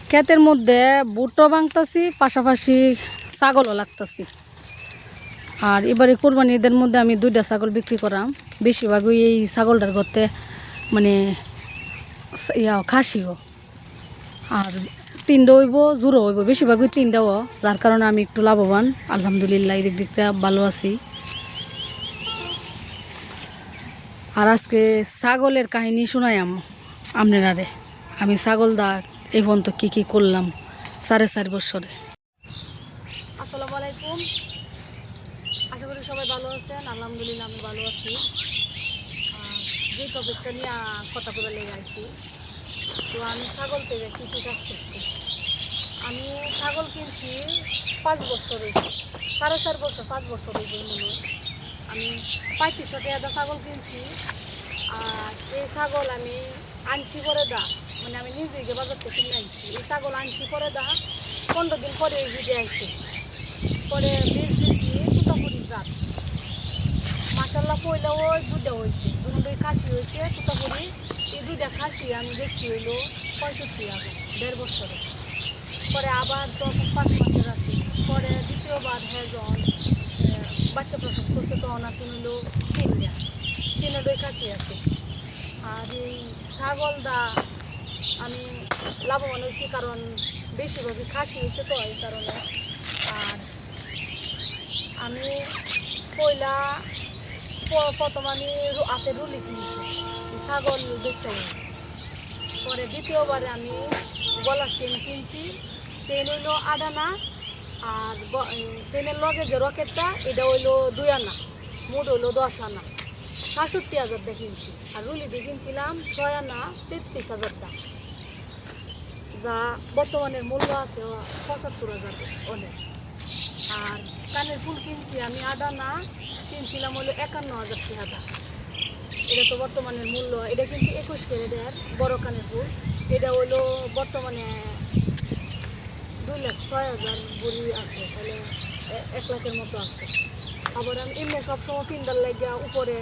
ক্ষেতের মধ্যে ভুট্টো ভাঙতাছি, পাশাপাশি ছাগলও লাগতাছি। আর এবারে কোরবানি ঈদের মধ্যে আমি 2টা ছাগল বিক্রি করাম। বেশিরভাগই এই ছাগলটার করতে মানে খাসিও, আর 3টা হইব, জোরও হইব, বেশিরভাগই 3টাও, যার কারণে আমি একটু লাভবান আলহামদুলিল্লাহ, এদিক দিকটা ভালো আছি। আর আজকে ছাগলের কাহিনী শোনাই আপনারে। আমি ছাগল দা এই পর্যন্ত কী করলাম 4.5 বছরে। আসসালামু আলাইকুম, আশা করি সবাই ভালো আছেন। আলহামদুলিল্লাহ আমি ভালো আছি। যে টপিকটা নিয়ে কথা বলে লেগে আসছি, তো আমি ছাগল পেয়ে কী কাজ করছি। আমি ছাগল কিনছি 5 বছর হয়েছে, 4.5 বছর, 5 বছর হয়েছে মনে। আমি 3500 টাকা ছাগল কিনছি। আর এই ছাগল আমি আনছি পরে মানে আমি নিজে গিয়ে বাজার থেকে কিনে আনছি। এই ছাগল আনছি পরে 15 দিন পরে ভিজে আইছি, পরে বীজ দিচ্ছি তুতাপুরি জাত। মাসাল্লাহ পয়লা ওই 2টা হয়েছে, 2টোই খাসি হয়েছে তুতাপুরি। এই 2টা খাসি আমি দেখছি হইলো 65 টাকা 1.5 বছরে। পরে আবার তখন 5 মাসের আছে, পরে দ্বিতীয়বার যখন বাচ্চা প্রসব করছে তখন আছে হইলো 3টা খাসি আছে। আর এই ছাগলটা আমি লাভবান হয়েছি, কারণ বেশিরভাগই খাসি হয়েছে তো এই কারণে। আর আমি পয়লা প্রথম আমি হাতে রুলি কিনছি ছাগল বেচা। পরে দ্বিতীয়বারে আমি গলার চেন কিনছি, চেন হইলো 8 আনা, আর চেনের লগে যে রকেটটা এটা হইলো 2 আনা, মোট হইলো 10 আনা, 67,000 দিয়ে কিনছি। আর রুলি দিয়ে কিনছিলাম 6 আনা, 33,000 যা বর্তমানের মূল্য আছে 75,000 অনেক। আর কানের ফুল কিনছি আমি 8 আনা, কিনছিলাম হলো 51,000 টাকা। এটা তো বর্তমানের মূল্য। এটা কিনছি 21 ক্যারেটের বড় কানের ফুল, এটা হলো বর্তমানে 2,06,000 বড়ি আছে, তাহলে 1 লাখের মতো আছে। আবার আমি এমনি সবসময় পিন্ডার লাগিয়া উপরে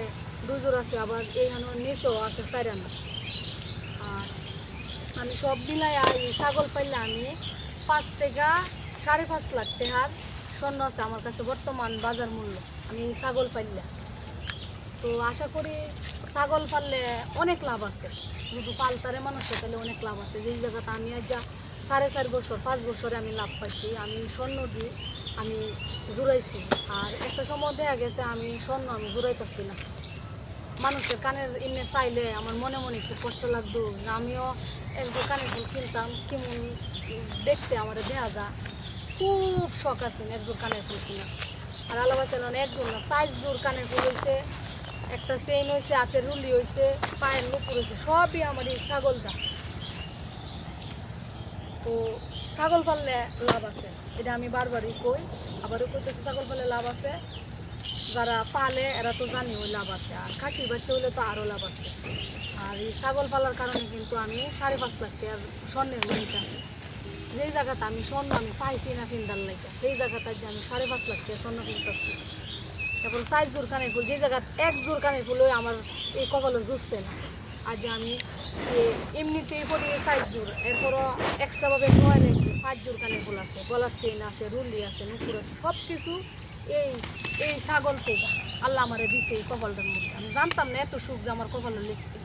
2 জোর আছে, আবার এইখানে নিচেও আছে 4 আনা। আর আমি সব মিলাই এই ছাগল পাইলে আমি 5 থেকে 5.5 লাখ টাকার স্বর্ণ আছে আমার কাছে বর্তমান বাজার মূল্য আমি ছাগল পাইলে। তো আশা করি ছাগল পাললে অনেক লাভ আছে, যদি পালতারে মানুষের তাহলে অনেক লাভ আছে। যেই জায়গাতে আমি আজ 4.5 বছর 5 বছরে আমি লাভ পাইছি, আমি স্বর্ণ দিয়ে আমি জুড়াইছি। আর একটা সময় দেখা গেছে আমি স্বর্ণ আমি জুড়াইতেছি না। মানুষের কানের এমনি চাইলে আমার মনে মনে খুব কষ্ট লাগতো, আমিও একজন কানের ফুল কিনতাম, কেমন দেখতে আমার দেখা যা, খুব শখ আছে একজন কানের ফুল কিনা। আর আলাদা চালান একজন না, 4 জোর কানের ফুল হয়েছে, একটা চেইন হয়েছে, হাতের রুলি হয়েছে, পায়ের নুপুর হয়েছে, সবই আমার এই ছাগলটা। তো ছাগল পাললে লাভ আছে, এটা আমি বারবারই কই, আবারও কইতেছি ছাগল পাললে লাভ আছে। যারা পালে এরা তো জানি ওই লাভ আছে, আর খাসির বাচ্চা হলে তো আরও লাভ আছে। আর এই ছাগল পালার কারণে কিন্তু আমি 5.5 লাখ টাকার স্বর্ণের লিমিট আছে। যেই জায়গাতে আমি স্বর্ণ আমি পাইছি না কিনতার লাগে, সেই জায়গাতে যে আমি 5.5 লাখ টাকা স্বর্ণ কিনতেছি। তারপর 4 জোর কানের ফুল, যে জায়গায় 1 জোর কানের ফুল আমার এই কপালে জুটছে না। আর যে আমি এমনিতেই পড়ি 4 জোর, এরপরও এক্সট্রাভাবে 9 রেখে 5 জোর কানের ফুল আছে, গলার চেইন আছে, রুলি আছে, নুপুর আছে, সব কিছু এই ছাগল থেকে আল্লাহ আমারে দিছে এই কপালটার মধ্যে। আমি জানতাম না এত সুখ যে আমার কপালে লিখছে।